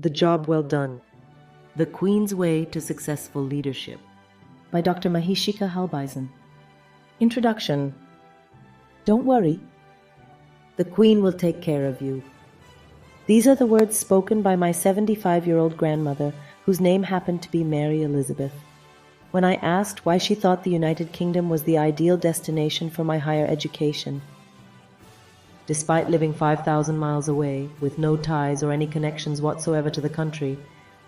The Job Well Done. The Queen's Way to Successful Leadership. By Dr. Mahishika Halbeisen. Introduction. Don't worry. The Queen will take care of you. These are the words spoken by my 75-year-old grandmother, whose name happened to be Mary Elizabeth. When I asked why she thought the United Kingdom was the ideal destination for my higher education. Despite living 5,000 miles away, with no ties or any connections whatsoever to the country,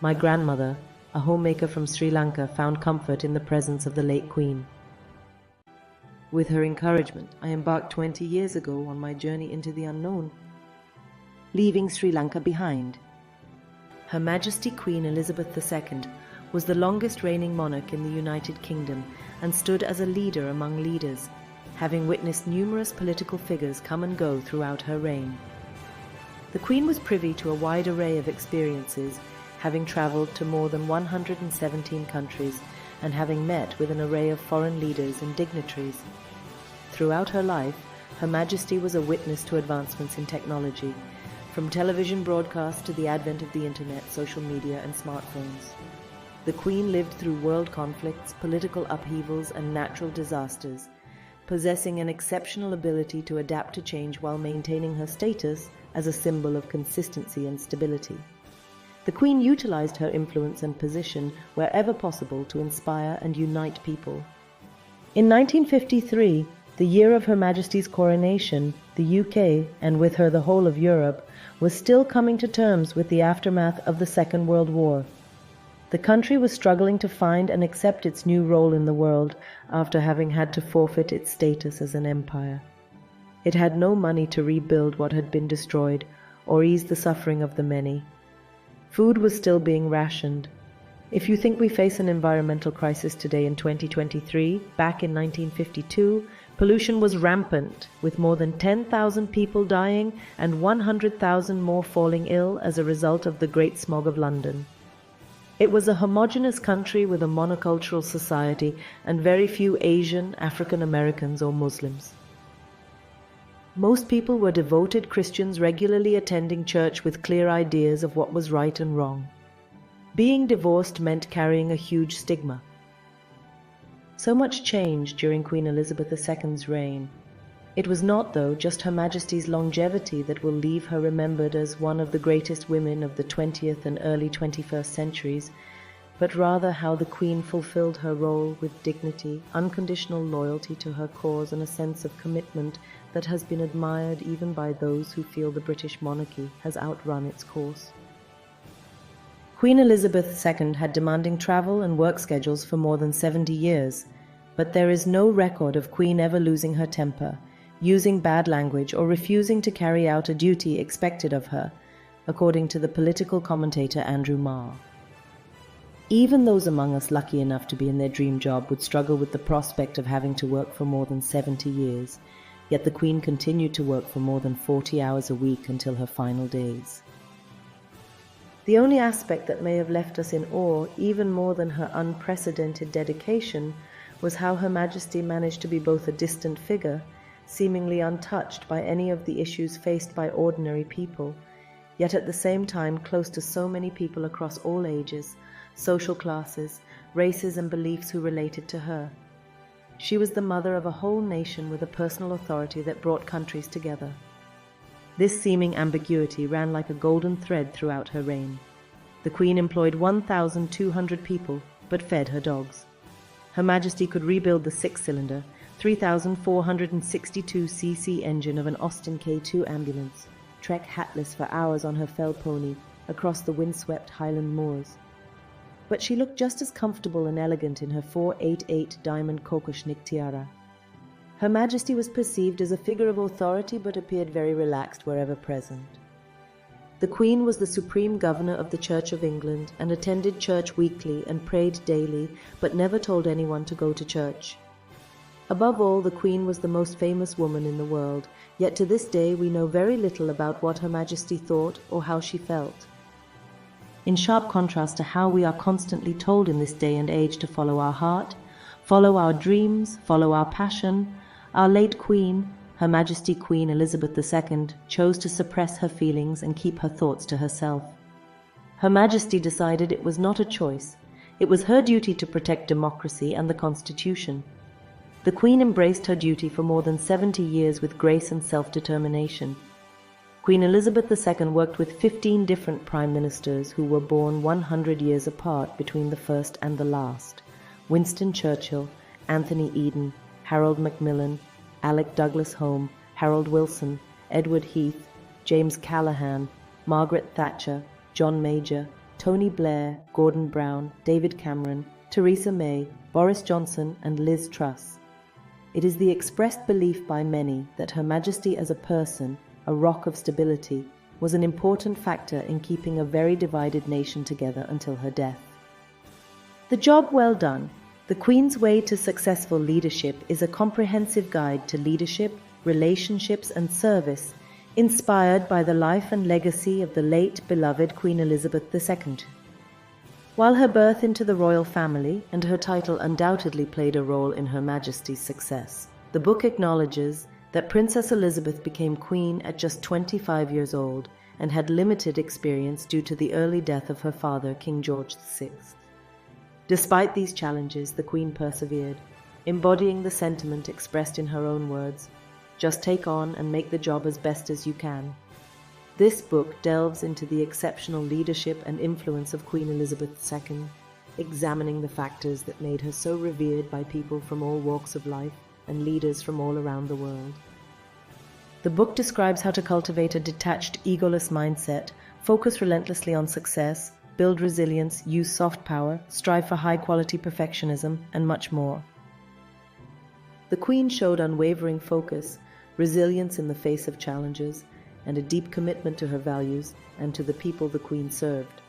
my grandmother, a homemaker from Sri Lanka, found comfort in the presence of the late Queen. With her encouragement, I embarked 20 years ago on my journey into the unknown, leaving Sri Lanka behind. Her Majesty Queen Elizabeth II was the longest reigning monarch in the United Kingdom and stood as a leader among leaders, having witnessed numerous political figures come and go throughout her reign. The Queen was privy to a wide array of experiences, having travelled to more than 117 countries and having met with an array of foreign leaders and dignitaries. Throughout her life, Her Majesty was a witness to advancements in technology, from television broadcasts to the advent of the internet, social media and smartphones. The Queen lived through world conflicts, political upheavals and natural disasters, possessing an exceptional ability to adapt to change while maintaining her status as a symbol of consistency and stability. The Queen utilized her influence and position wherever possible to inspire and unite people. In 1953, the year of Her Majesty's coronation, the UK, and with her the whole of Europe, was still coming to terms with the aftermath of the Second World War. The country was struggling to find and accept its new role in the world after having had to forfeit its status as an empire. It had no money to rebuild what had been destroyed or ease the suffering of the many. Food was still being rationed. If you think we face an environmental crisis today in 2023, back in 1952, pollution was rampant, with more than 10,000 people dying and 100,000 more falling ill as a result of the Great Smog of London. It was a homogeneous country with a monocultural society and very few Asian, African Americans or Muslims. Most people were devoted Christians regularly attending church with clear ideas of what was right and wrong. Being divorced meant carrying a huge stigma. So much changed during Queen Elizabeth II's reign. It was not, though, just Her Majesty's longevity that will leave her remembered as one of the greatest women of the 20th and early 21st centuries, but rather how the Queen fulfilled her role with dignity, unconditional loyalty to her cause and a sense of commitment that has been admired even by those who feel the British monarchy has outrun its course. Queen Elizabeth II had demanding travel and work schedules for more than 70 years, but there is no record of Queen ever losing her temper, using bad language or refusing to carry out a duty expected of her, according to the political commentator Andrew Marr. Even those among us lucky enough to be in their dream job would struggle with the prospect of having to work for more than 70 years, yet the Queen continued to work for more than 40 hours a week until her final days. The only aspect that may have left us in awe, even more than her unprecedented dedication, was how Her Majesty managed to be both a distant figure, seemingly untouched by any of the issues faced by ordinary people, yet at the same time close to so many people across all ages, social classes, races and beliefs who related to her. She was the mother of a whole nation with a personal authority that brought countries together. This seeming ambiguity ran like a golden thread throughout her reign. The Queen employed 1,200 people, but fed her dogs. Her Majesty could rebuild the six-cylinder, 3,462cc engine of an Austin K2 ambulance, trek hatless for hours on her fell pony across the windswept Highland moors. But she looked just as comfortable and elegant in her 488 diamond Kokoschnik tiara. Her Majesty was perceived as a figure of authority but appeared very relaxed wherever present. The Queen was the supreme governor of the Church of England and attended church weekly and prayed daily, but never told anyone to go to church. Above all, the Queen was the most famous woman in the world, yet to this day we know very little about what Her Majesty thought or how she felt. In sharp contrast to how we are constantly told in this day and age to follow our heart, follow our dreams, follow our passion, our late Queen, Her Majesty Queen Elizabeth II, chose to suppress her feelings and keep her thoughts to herself. Her Majesty decided it was not a choice. It was her duty to protect democracy and the Constitution. The Queen embraced her duty for more than 70 years with grace and self-determination. Queen Elizabeth II worked with 15 different prime ministers who were born 100 years apart between the first and the last: Winston Churchill, Anthony Eden, Harold Macmillan, Alec Douglas Home, Harold Wilson, Edward Heath, James Callaghan, Margaret Thatcher, John Major, Tony Blair, Gordon Brown, David Cameron, Theresa May, Boris Johnson, and Liz Truss. It is the expressed belief by many that Her Majesty as a person, a rock of stability, was an important factor in keeping a very divided nation together until her death. The Job Well Done, The Queen's Way to Successful Leadership, is a comprehensive guide to leadership, relationships, and service, inspired by the life and legacy of the late beloved Queen Elizabeth II. While her birth into the royal family and her title undoubtedly played a role in Her Majesty's success, the book acknowledges that Princess Elizabeth became queen at just 25 years old and had limited experience due to the early death of her father, King George VI. Despite these challenges, the Queen persevered, embodying the sentiment expressed in her own words: "Just take on and make the job as best as you can." This book delves into the exceptional leadership and influence of Queen Elizabeth II, examining the factors that made her so revered by people from all walks of life and leaders from all around the world. The book describes how to cultivate a detached, egoless mindset, focus relentlessly on success, build resilience, use soft power, strive for high-quality perfectionism, and much more. The Queen showed unwavering focus, resilience in the face of challenges, and a deep commitment to her values and to the people the Queen served.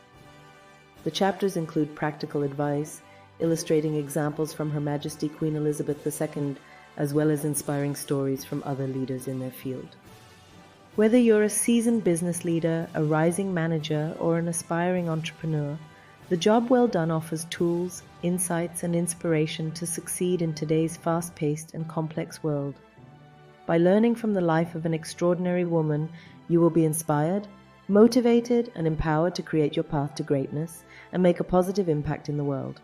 The chapters include practical advice, illustrating examples from Her Majesty Queen Elizabeth II, as well as inspiring stories from other leaders in their field. Whether you're a seasoned business leader, a rising manager, or an aspiring entrepreneur, The Job Well Done offers tools, insights, and inspiration to succeed in today's fast-paced and complex world. By learning from the life of an extraordinary woman, you will be inspired, motivated, and empowered to create your path to greatness and make a positive impact in the world.